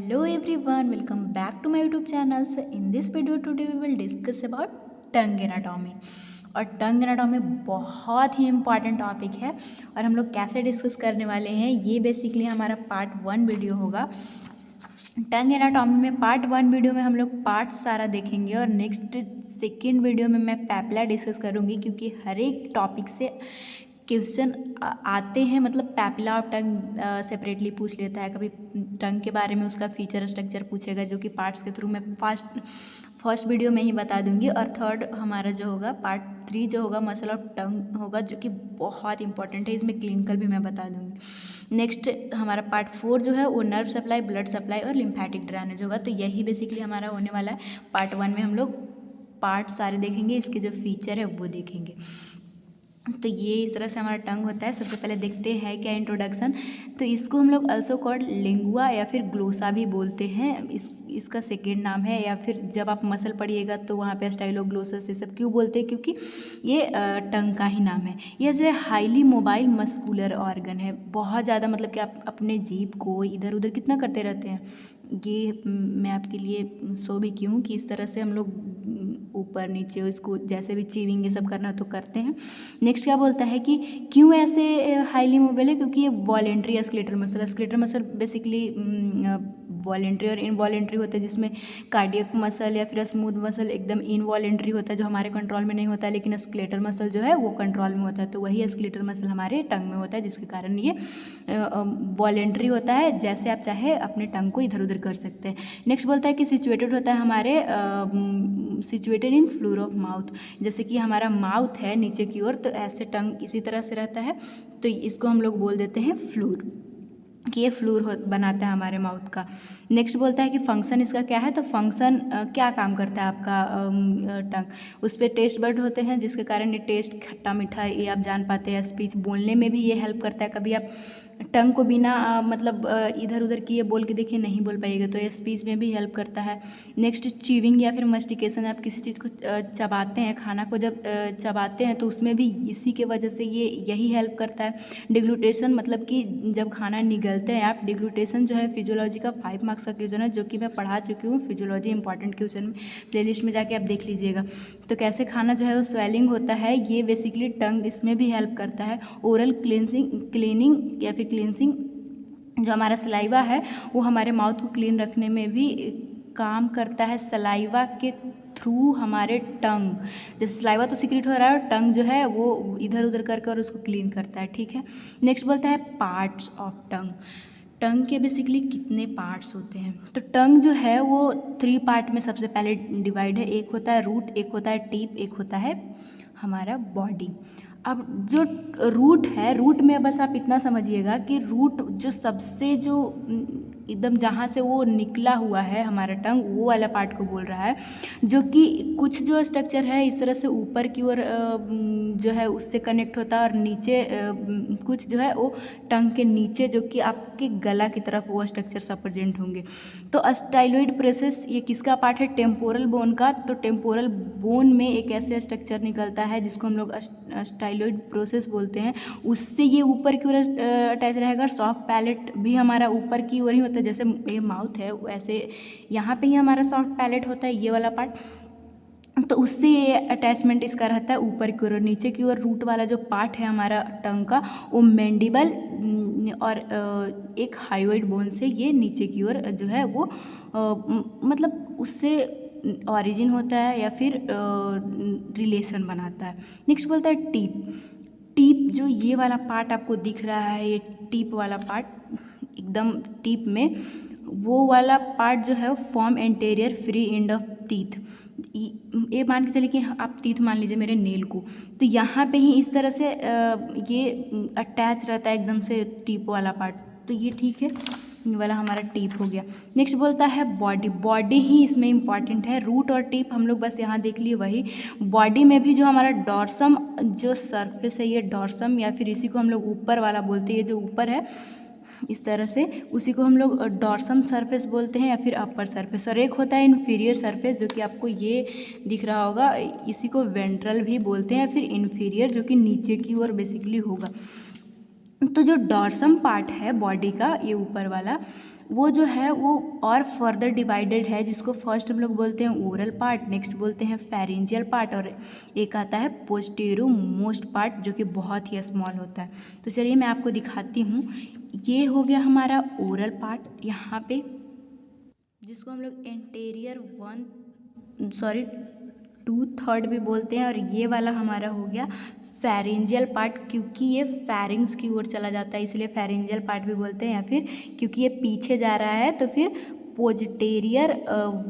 Hello everyone, welcome back to my YouTube channel. So in this video today we will discuss about tongue anatomy. और टंग anatomy बहुत ही important topic है और हम लोग कैसे discuss करने वाले हैं ये बेसिकली हमारा पार्ट 1 वीडियो होगा। टंग एनाटॉमी में पार्ट 1 वीडियो में हम लोग पार्ट सारा देखेंगे और नेक्स्ट सेकेंड वीडियो में मैं पैपला डिस्कस करूँगी, क्योंकि हर एक टॉपिक से क्वेश्चन आते हैं। मतलब पैपिला ऑफ टंग सेपरेटली पूछ लेता है, कभी टंग के बारे में उसका फीचर स्ट्रक्चर पूछेगा, जो कि पार्ट्स के थ्रू मैं फर्स्ट वीडियो में ही बता दूंगी। और थर्ड हमारा जो होगा पार्ट 3 जो होगा मसल ऑफ टंग होगा, जो कि बहुत इंपॉर्टेंट है, इसमें क्लिनिकल भी मैं बता दूंगी। नेक्स्ट हमारा पार्ट 4 जो है वो नर्व सप्लाई, ब्लड सप्लाई और लिम्फेटिक ड्रेनेज होगा। तो यही बेसिकली हमारा होने वाला है। पार्ट 1 में हम लोग पार्ट सारे देखेंगे, इसके जो फीचर है वो देखेंगे। तो ये इस तरह से हमारा टंग होता है। सबसे पहले देखते हैं क्या इंट्रोडक्शन। तो इसको हम लोग अल्सो कॉल्ड लिंगुआ या फिर ग्लोसा भी बोलते हैं। इसका सेकेंड नाम है, या फिर जब आप मसल पढ़िएगा तो वहाँ पे स्टाइलोग्लोसस ये सब क्यों बोलते हैं, क्योंकि ये टंग का ही नाम है। यह जो है हाईली मोबाइल मस्कुलर ऑर्गन है। बहुत ज़्यादा मतलब कि आप अपने जीभ को इधर उधर कितना करते रहते हैं। ये मैं आपके लिए शो भी क्यों कि इस तरह से हम लोग ऊपर नीचे इसको जैसे भी चीविंग ये सब करना तो करते हैं। नेक्स्ट क्या बोलता है कि क्यों ऐसे हाईली मोबाइल है, क्योंकि ये voluntary skeletal muscle basically voluntary और इनवॉलेंट्री होता है, जिसमें कार्डियक मसल या फिर स्मूथ मसल एकदम इनवॉलेंट्री होता है, जो हमारे कंट्रोल में नहीं होता है, लेकिन स्केलेटल मसल जो है वो कंट्रोल में होता है। तो वही स्केलेटल मसल हमारे टंग में होता है, जिसके कारण ये वॉलेंट्री होता है, जैसे आप चाहे अपने टंग को इधर उधर कर सकते हैं। नेक्स्ट बोलता है कि सिचुएटेड होता है हमारे situated in floor of mouth. जैसे कि हमारा माउथ है नीचे की ओर, तो ऐसे टंग इसी तरह से रहता है, तो इसको हम लोग बोल देते हैं फ्लूर, कि ये फ्लूर बनाता है हमारे माउथ का। नेक्स्ट बोलता है कि फंक्शन इसका क्या है। तो फंक्शन क्या काम करता है आपका टंग, उस पर टेस्ट बर्ड होते हैं, जिसके कारण ये टेस्ट खट्टा मीठा ये आप जान पाते हैं। स्पीच बोलने में भी ये हेल्प करता है। कभी आप टंग को बिना मतलब इधर उधर किए बोल के देखिए नहीं बोल पाइएगा, तो ये स्पीच में भी हेल्प करता है। नेक्स्ट चीविंग या फिर मस्टिकेशन, आप किसी चीज़ को चबाते हैं, खाना को जब चबाते हैं तो उसमें भी इसी के वजह से ये यही हेल्प करता है। डिग्लूटेशन मतलब कि जब खाना निगलते हैं आप, डिग्लूटेशन जो है फिजियोलॉजी का 5 मार्क्स का क्वेश्चन है, जो कि मैं पढ़ा चुकी हूँ। फिजियोलॉजी इंपॉर्टेंट क्वेश्चन में प्लेलिस्ट में जाके आप देख लीजिएगा। तो कैसे खाना जो है वो स्वेलिंग होता है, ये बेसिकली टंग इसमें भी हेल्प करता है। ओरल क्लीनिंग या फिर क्लींसिंग, जो हमारा सलाइवा है वो हमारे माउथ को क्लीन रखने में भी काम करता है। सलाइवा के थ्रू हमारे टंग, जैसे सलाइवा तो सीक्रेट हो रहा है और टंग जो है वो इधर उधर करके और उसको क्लीन करता है। ठीक है। नेक्स्ट बोलता है पार्ट्स ऑफ टंग। टंग के बेसिकली कितने पार्ट्स होते हैं। तो टंग जो है वो 3 पार्ट में सबसे पहले डिवाइड है। एक होता है रूट, एक होता है टिप, एक होता है हमारा बॉडी। अब जो रूट है, रूट में बस आप इतना समझिएगा कि रूट जो सबसे जो एकदम जहाँ से वो निकला हुआ है हमारा टंग, वो वाला पार्ट को बोल रहा है, जो कि कुछ जो स्ट्रक्चर है इस तरह से ऊपर की ओर जो है उससे कनेक्ट होता है, और नीचे कुछ जो है वो टंग के नीचे जो कि आपके गला की तरफ वो स्ट्रक्चर सब प्रेजेंट होंगे। तो स्टाइलोइड प्रोसेस ये किसका पार्ट है, टेम्पोरल बोन का। तो टेम्पोरल बोन में एक ऐसे स्ट्रक्चर निकलता है जिसको हम लोग स्टाइलोइड प्रोसेस बोलते हैं। उससे ये ऊपर की ओर अटैच रहेगा। सॉफ्ट पैलेट भी हमारा ऊपर की ओर ही होता है, जैसे ये माउथ है वैसे यहाँ पे ही हमारा सॉफ्ट पैलेट होता है, ये वाला पार्ट। तो उससे ये अटैचमेंट इसका रहता है ऊपर की ओर। नीचे की ओर रूट वाला जो पार्ट है हमारा टंग का, वो मैंडिबल और एक हायोइड बोन से ये नीचे की ओर जो है वो मतलब उससे ऑरिजिन होता है या फिर रिलेशन बनाता है। नेक्स्ट बोलता है टीप। टीप जो ये वाला पार्ट आपको दिख रहा है, ये टीप वाला पार्ट एकदम टीप में, वो वाला पार्ट जो है form anterior free end of teeth. ये मान के चलिए कि आप टीथ मान लीजिए मेरे नेल को, तो यहाँ पे ही इस तरह से ये अटैच रहता है एकदम से टीप वाला पार्ट। तो ये ठीक है, ये वाला हमारा टीप हो गया। नेक्स्ट बोलता है बॉडी। बॉडी ही इसमें इंपॉर्टेंट है। रूट और टीप हम लोग बस यहाँ देख लिए वही। बॉडी में भी जो हमारा डॉर्सम जो सरफेस है, ये डॉर्सम या फिर इसी को हम लोग ऊपर वाला बोलते हैं, ये जो ऊपर है इस तरह से, उसी को हम लोग डॉर्सम सरफेस बोलते हैं या फिर अपर सरफेस। और एक होता है इन्फीरियर सरफेस, जो कि आपको ये दिख रहा होगा, इसी को वेंट्रल भी बोलते हैं, या फिर इन्फीरियर जो कि नीचे की ओर बेसिकली होगा। तो जो डॉर्सम पार्ट है बॉडी का, ये ऊपर वाला, वो जो है वो और फर्दर डिवाइडेड है, जिसको फर्स्ट हम लोग बोलते हैं ओरल पार्ट, नेक्स्ट बोलते हैं फेरेंजियल पार्ट, और एक आता है पोस्टेरो मोस्ट पार्ट जो कि बहुत ही स्मॉल होता है। तो चलिए मैं आपको दिखाती हूँ। ये हो गया हमारा ओरल पार्ट यहाँ पे, जिसको हम लोग एंटेरियर 2/3 भी बोलते हैं, और ये वाला हमारा हो गया फेरेंजियल पार्ट, क्योंकि ये फेरिंग्स की ओर चला जाता है इसलिए फेरेंजियल पार्ट भी बोलते हैं, या फिर क्योंकि ये पीछे जा रहा है तो फिर पोस्टेरियर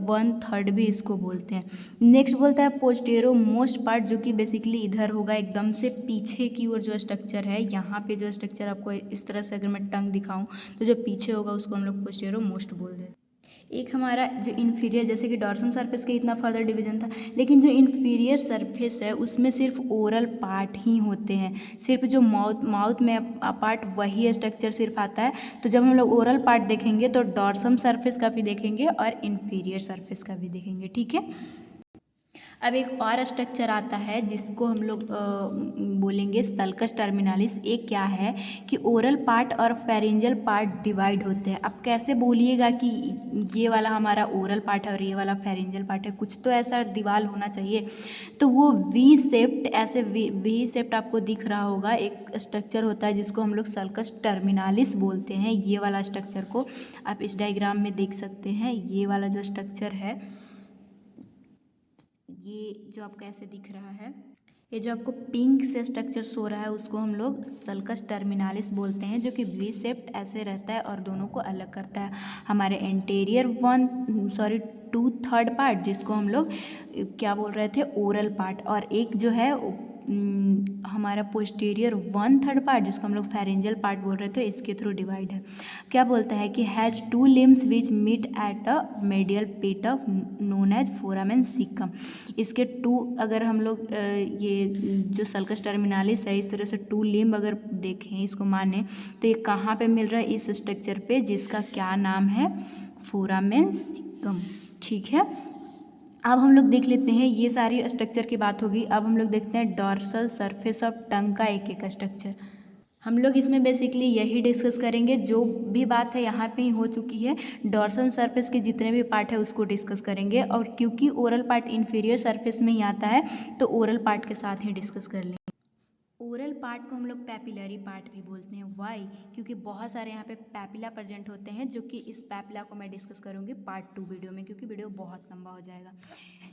1/3 भी इसको बोलते हैं। नेक्स्ट बोलता है पोस्टेरो मोस्ट पार्ट, जो कि बेसिकली इधर होगा, एकदम से पीछे की ओर जो स्ट्रक्चर है, यहाँ पे जो स्ट्रक्चर आपको इस तरह से अगर मैं टंग दिखाऊं तो जो पीछे होगा उसको हम लोग पोस्टेरो मोस्ट बोल देते हैं। एक हमारा जो इन्फीरियर, जैसे कि डॉर्सम सरफेस का इतना फर्दर डिवीजन था, लेकिन जो इन्फीरियर सरफेस है उसमें सिर्फ ओरल पार्ट ही होते हैं, सिर्फ जो माउथ में पार्ट वही स्ट्रक्चर सिर्फ आता है। तो जब हम लोग ओरल पार्ट देखेंगे तो डॉर्सम सरफेस का भी देखेंगे और इन्फीरियर सरफेस का भी देखेंगे, ठीक है। अब एक और स्ट्रक्चर आता है जिसको हम लोग बोलेंगे सल्कस टर्मिनालिस। एक क्या है कि ओरल पार्ट और फेरेंजियल पार्ट डिवाइड होते हैं। अब कैसे बोलिएगा कि ये वाला हमारा ओरल पार्ट है और ये वाला फेरेंजियल पार्ट है, कुछ तो ऐसा दीवार होना चाहिए। तो वो वी शेप्ड, ऐसे वी शेप्ड आपको दिख रहा होगा, एक स्ट्रक्चर होता है जिसको हम लोग सल्कस टर्मिनालिस बोलते हैं। ये वाला स्ट्रक्चर को आप इस डायग्राम में देख सकते हैं। ये वाला जो स्ट्रक्चर है, ये जो आपका ऐसे दिख रहा है, ये जो आपको पिंक से स्ट्रक्चर शो रहा है उसको हम लोग सल्कस टर्मिनालिस बोलते हैं, जो कि वी शेप्ड ऐसे रहता है और दोनों को अलग करता है। हमारे एंटेरियर 2/3 पार्ट, जिसको हम लोग क्या बोल रहे थे, ओरल पार्ट, और एक जो है हमारा पोस्टीरियर 1/3 पार्ट, जिसको हम लोग फेरेंजियल पार्ट बोल रहे थे, इसके थ्रू डिवाइड है। क्या बोलता है कि has 2 limbs which meet at a medial part of known as foramen caecum. इसके 2, अगर हम लोग ये जो सल्कस टर्मिनालिस है इस तरह से 2 लिम्ब अगर देखें, इसको माने, तो ये कहाँ पे मिल रहा है, इस स्ट्रक्चर पे, जिसका क्या नाम है, फोरामेन सीकम, ठीक है। अब हम लोग देख लेते हैं, ये सारी स्ट्रक्चर की बात होगी। अब हम लोग देखते हैं डॉर्सल सरफेस ऑफ टंग का एक एक स्ट्रक्चर। हम लोग इसमें बेसिकली यही डिस्कस करेंगे, जो भी बात है यहाँ पे ही हो चुकी है। डॉर्सल सरफेस के जितने भी पार्ट है उसको डिस्कस करेंगे, और क्योंकि ओरल पार्ट इन्फीरियर सरफेस में ही आता है तो ओरल पार्ट के साथ ही डिस्कस कर लेंगे। ओरल पार्ट को हम लोग पैपिलरी पार्ट भी बोलते हैं। वाई? क्योंकि बहुत सारे यहाँ पे पैपिला प्रेजेंट होते हैं, जो कि इस पैपिला को मैं डिस्कस करूँगी पार्ट 2 वीडियो में, क्योंकि वीडियो बहुत लंबा हो जाएगा।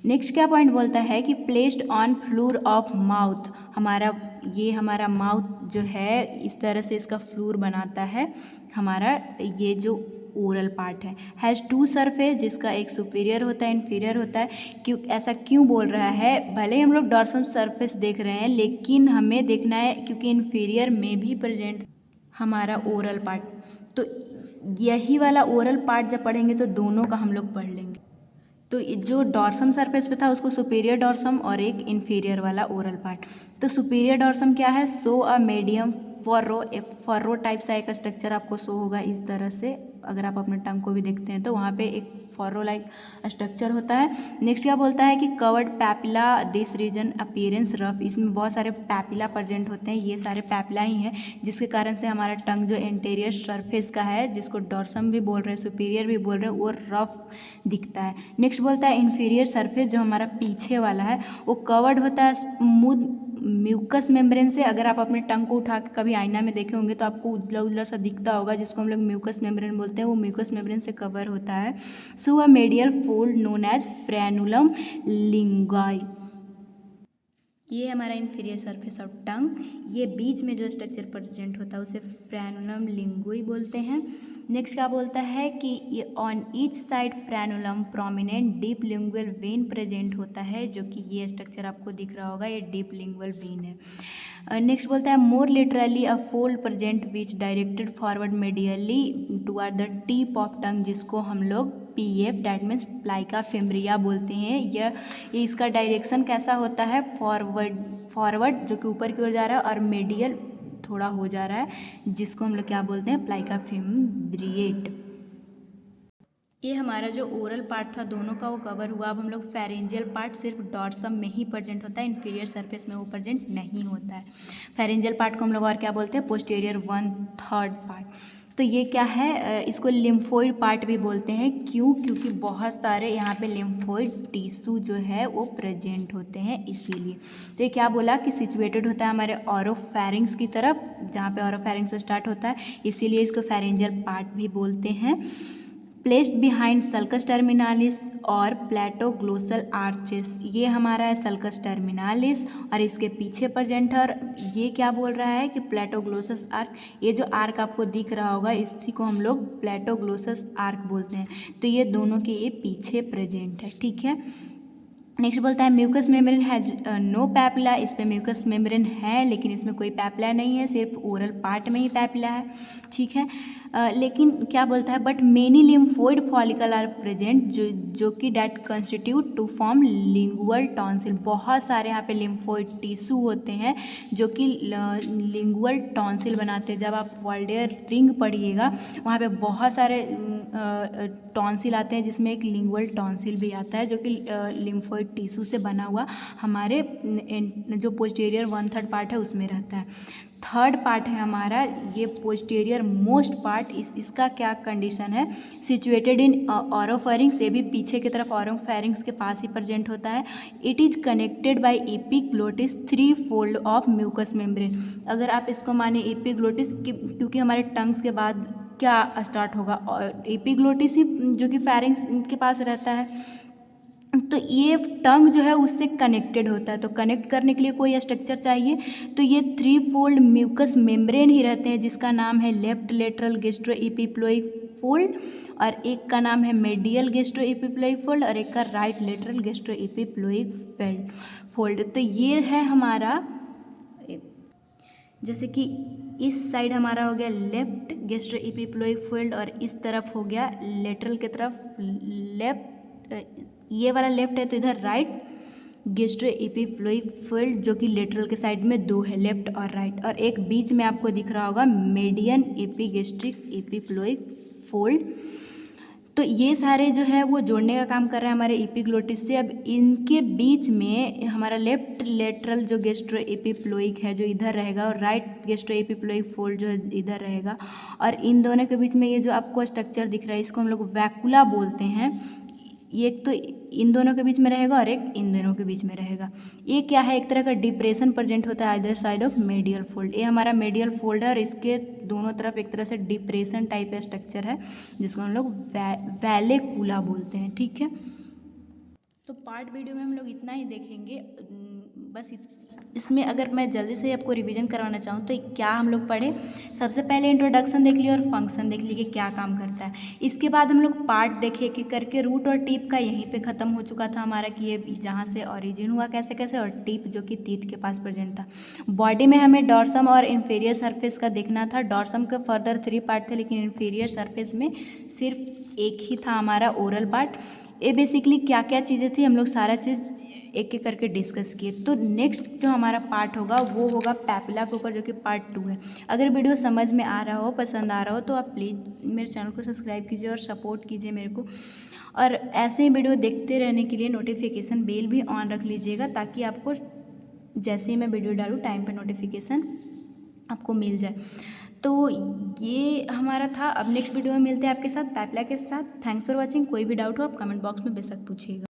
नेक्स्ट क्या पॉइंट बोलता है कि placed on floor of mouth. हमारा माउथ जो है इस तरह से इसका फ्लोर बनाता है हमारा ये जो ओरल पार्ट है। हैज़ 2 सरफेस, जिसका एक सुपीरियर होता है, इन्फीरियर होता है। ऐसा क्यों बोल रहा है? भले ही हम लोग डॉर्सल सरफेस देख रहे हैं, लेकिन हमें देखना है क्योंकि इन्फीरियर में भी प्रेजेंट हमारा ओरल पार्ट, तो यही वाला ओरल पार्ट जब पढ़ेंगे तो दोनों का हम लोग पढ़ लेंगे। तो जो डॉर्सम सरफेस पे था उसको सुपीरियर डॉर्सम, और एक इन्फीरियर वाला ओरल पार्ट। तो सुपीरियर डॉर्सम क्या है, so a medium furrow type सा एक स्ट्रक्चर आपको शो होगा इस तरह से। अगर आप अपने टंग को भी देखते हैं तो वहाँ पे एक फर्रो लाइक स्ट्रक्चर होता है। नेक्स्ट क्या बोलता है कि covered papilla this region appearance rough. इसमें बहुत सारे पैपिला प्रेजेंट होते हैं, ये सारे पैपिला ही हैं, जिसके कारण से हमारा टंग जो एंटेरियर सरफेस का है, जिसको डॉर्सम भी बोल रहे हैं, सुपीरियर भी बोल रहे हैं, वो रफ दिखता है। नेक्स्ट बोलता है इन्फीरियर सरफेस, जो हमारा पीछे वाला है, वो कवर्ड होता है स्मूथ म्यूकस मेम्ब्रेन से। अगर आप अपने टंग को उठा के कभी आईना में देखे होंगे तो आपको उजला उजला सा दिखता होगा, जिसको हम लोग म्यूकस मेम्ब्रेन बोलते हैं, वो म्यूकस मेम्ब्रेन से कवर होता है। So a medial fold known as frenulum linguae. ये हमारा इन्फीरियर सरफेस ऑफ टंग, ये बीच में जो स्ट्रक्चर प्रेजेंट होता है उसे फ्रेनुलम लिंगुई बोलते हैं। नेक्स्ट क्या बोलता है कि ये on each side frenulum prominent deep lingual when present होता है, जो कि ये स्ट्रक्चर आपको दिख रहा होगा, ये डीप लिंगुअल वेन है। नेक्स्ट बोलता है more literally a fold present which directed forward medially toward the tip of tongue, जिसको हम लोग PF that means plica fimbriata बोलते हैं। ये इसका डायरेक्शन कैसा होता है, फॉरवर्ड जो कि ऊपर की ओर जा रहा है, और मेडियल थोड़ा हो जा रहा है, जिसको हम लोग क्या बोलते हैं, प्लाइका फेमरिएट। ये हमारा जो ओरल पार्ट था दोनों का वो कवर हुआ। अब हम लोग फेरेंजियल पार्ट सिर्फ डॉर्सम में ही प्रेजेंट होता है, इन्फीरियर सरफेस में वो प्रेजेंट नहीं होता है। फेरेंजियल पार्ट को हम लोग और क्या बोलते हैं, पोस्टीरियर 1/3 पार्ट। तो ये क्या है, इसको लिम्फोइड पार्ट भी बोलते हैं। क्यों? क्योंकि बहुत सारे यहाँ पे लिम्फोइड टिश्यू जो है वो प्रेजेंट होते हैं, इसीलिए। तो ये क्या बोला कि सिचुएटेड होता है हमारे ऑरोफैरिंग्स की तरफ, जहाँ पे ऑरोफैरिंग्स स्टार्ट होता है, इसीलिए इसको फेरेंजियल पार्ट भी बोलते हैं। प्लेस्ड बिहाइंड सल्कस टर्मिनालिस और प्लेटोग्लोसल आर्चेस, ये हमारा है सल्कस टर्मिनालिस और इसके पीछे प्रेजेंट है। और ये क्या बोल रहा है कि प्लेटोग्लोसस आर्क, ये जो आर्क आपको दिख रहा होगा इसी को हम लोग प्लेटोग्लोसस आर्क बोलते हैं। तो ये दोनों के ये पीछे प्रेजेंट है, ठीक है। नेक्स्ट बोलता है mucous membrane has no papilla, इस पे म्यूकस मेम्ब्रेन है लेकिन इसमें कोई पैपिला नहीं है, सिर्फ ओरल पार्ट में ही पैपिला है, ठीक है। लेकिन क्या बोलता है, but many lymphoid follicle are present, जो कि that constitute to form lingual tonsil, बहुत सारे यहाँ पे लिम्फोइड टिश्यू होते हैं जो कि लिंगुअल टॉन्सिल बनाते हैं। जब आप वर्ल्डेयर रिंग पढ़िएगा वहाँ पे बहुत सारे टॉन्सिल आते हैं, जिसमें एक लिंगुअल टॉन्सिल भी आता है जो कि लिम्फोइड टिश्यू से बना हुआ हमारे जो पोस्टीरियर 1/3 पार्ट है उसमें रहता है। थर्ड पार्ट है हमारा ये पोस्टीरियर मोस्ट पार्ट, इसका क्या कंडीशन है, सिचुएटेड इन ऑरोफैरिंग्स, ये भी पीछे की तरफ ऑरोफैरिंग्स के पास ही प्रेजेंट होता है। It is connected by epiglottis 3 fold of mucous membrane. अगर आप इसको माने एपिग्लोटिस, क्योंकि हमारे टंग्स के बाद क्या स्टार्ट होगा, एपिग्लोटिस ही, जो कि फैरिंग्स के पास रहता है। तो ये टंग जो है उससे कनेक्टेड होता है, तो कनेक्ट करने के लिए कोई स्ट्रक्चर चाहिए, तो ये 3 फोल्ड म्यूकस मेम्ब्रेन ही रहते हैं, जिसका नाम है लेफ्ट लेटरल गैस्ट्रोएपिप्लोइक फोल्ड, और एक का नाम है मेडियल गैस्ट्रोएपिप्लोइक फोल्ड, और एक का राइट लेटरल गैस्ट्रोएपिप्लोइक फोल्ड। तो ये है हमारा, जैसे कि इस साइड हमारा हो गया लेफ्ट गैस्ट्रोएपिप्लोइक फोल्ड और इस तरफ हो गया लेटरल की तरफ लेफ्ट, ये वाला लेफ्ट है तो इधर राइट गैस्ट्रोएपिप्लोइक फोल्ड, जो कि लेटरल के साइड में 2 है, लेफ्ट और राइट, और एक बीच में आपको दिख रहा होगा मीडियन एपिगैस्ट्रिक एपिप्लोइक फोल्ड। तो ये सारे जो है वो जोड़ने का काम कर रहा है हमारे एपिग्लोटिस से। अब इनके बीच में हमारा लेफ्ट लेटरल जो गैस्ट्रोएपिप्लोइक है जो इधर रहेगा, और राइट गैस्ट्रोएपिप्लोइक फोल्ड जो है इधर रहेगा, और इन दोनों के बीच में ये जो आपको स्ट्रक्चर दिख रहा है इसको हम लोग वैकुला बोलते हैं। ये एक तो इन दोनों के बीच में रहेगा और एक इन दोनों के बीच में रहेगा। ये क्या है, एक तरह का डिप्रेशन प्रेजेंट होता है इधर साइड ऑफ मेडियल फोल्ड। ये हमारा मेडियल फोल्ड है और इसके दोनों तरफ एक तरह से डिप्रेशन टाइप का स्ट्रक्चर है जिसको हम लोग वैलेकुला बोलते हैं, ठीक है। तो पार्ट वीडियो में हम लोग इतना ही देखेंगे, बस इसमें अगर मैं जल्दी से आपको रिवीजन करवाना चाहूँ तो क्या हम लोग पढ़े, सबसे पहले इंट्रोडक्शन देख लिए और फंक्शन देख लिए कि क्या काम करता है। इसके बाद हम लोग पार्ट देखे कि करके रूट और टिप का यहीं पे ख़त्म हो चुका था हमारा, कि ये जहाँ से ओरिजिन हुआ कैसे कैसे, और टिप जो कि टीथ के पास प्रेजेंट था। बॉडी में हमें डॉर्सम और इन्फीरियर सरफेस का देखना था। डॉर्सम के फर्दर 3 पार्ट थे लेकिन इन्फीरियर सरफेस में सिर्फ एक ही था हमारा ओरल पार्ट। ये बेसिकली क्या क्या चीज़ें थी हम लोग सारा चीज़ एक एक करके डिस्कस किए। तो नेक्स्ट जो हमारा पार्ट होगा वो होगा पैपिला के ऊपर, जो कि पार्ट 2 है। अगर वीडियो समझ में आ रहा हो, पसंद आ रहा हो, तो आप प्लीज़ मेरे चैनल को सब्सक्राइब कीजिए और सपोर्ट कीजिए मेरे को, और ऐसे ही वीडियो देखते रहने के लिए नोटिफिकेशन बेल भी ऑन रख लीजिएगा, ताकि आपको जैसे ही मैं वीडियो डालूँ टाइम पर नोटिफिकेशन आपको मिल जाए। तो ये हमारा था। अब नेक्स्ट वीडियो में मिलते हैं आपके साथ पैपिला के साथ। Thanks for watching. कोई भी डाउट हो आप कमेंट बॉक्स में बेशक पूछिएगा।